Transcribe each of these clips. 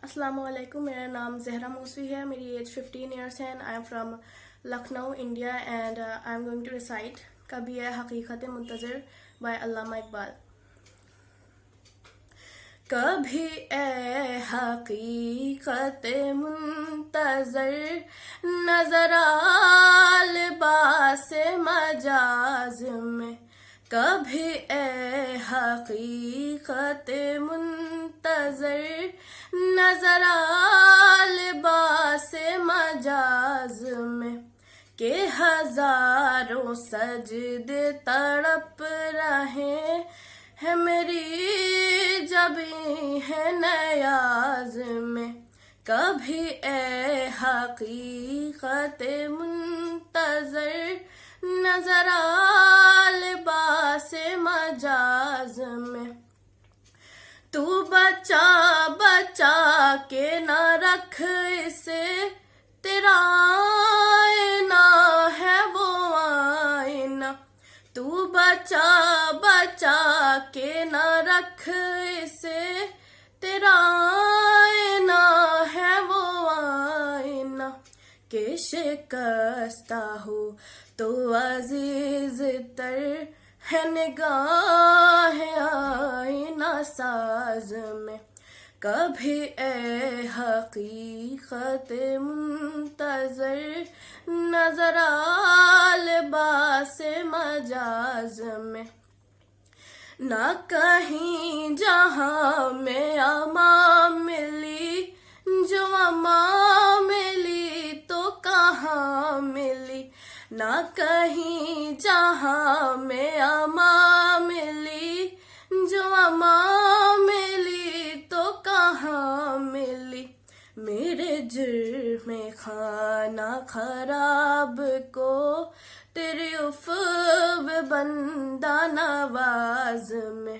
السلام علیکم. میرا نام زہرا موسوی ہے. میری ایج 15 ایئرس ہے. I am from Lucknow India and I am going to recite کبھی ہے حقیقت منتظر بائی علامہ اقبال. کبھی اے حقیقت منتظر نظر آ لباس مجاز میں. کبھی اے حقیقت منتظر نظر آ لباس مجاز میں کہ ہزاروں سجدے تڑپ رہے ہیں میری جبیں ہے نیاز میں. کبھی اے حقیقت منتظر نظر آ لباس مجاز میں. تو بچا بچا کے نہ رکھ اسے تیرا آئینہ ہے وہ آئینہ. تو بچا بچا کے نہ رکھ اسے تیرا آئینہ ہے وہ آئینہ. کہ شکستہ ہو تو عزیز تر ہے نگاہ آئینہ ساز میں. کبھی اے حقیقت منتظر نظر آ لباس مجاز میں. نہ کہیں جہاں میں اما ملی جو اما ملی تو کہاں ملی. نہ کہیں جہاں میں اما ملی جو اما ملی تو کہاں ملی. میرے جرم خانہ خراب کو تیرے عفو بندہ نواز میں.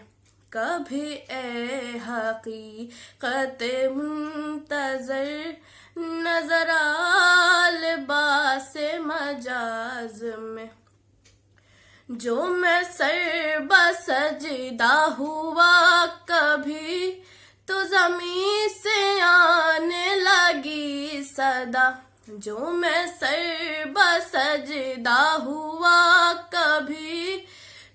کبھی اے حقیقت منتظر نظر آ لباس مجاز میں. جو میں سر بسجدہ ہوا کبھی تو زمین سے آنے لگی صدا. جو میں سر بسجدہ ہوا کبھی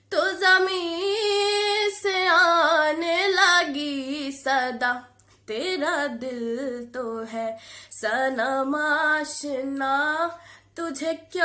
تو زمین سے آنے لگی صدا. تیرا دل تو ہے صنم آشنا تجھے کیا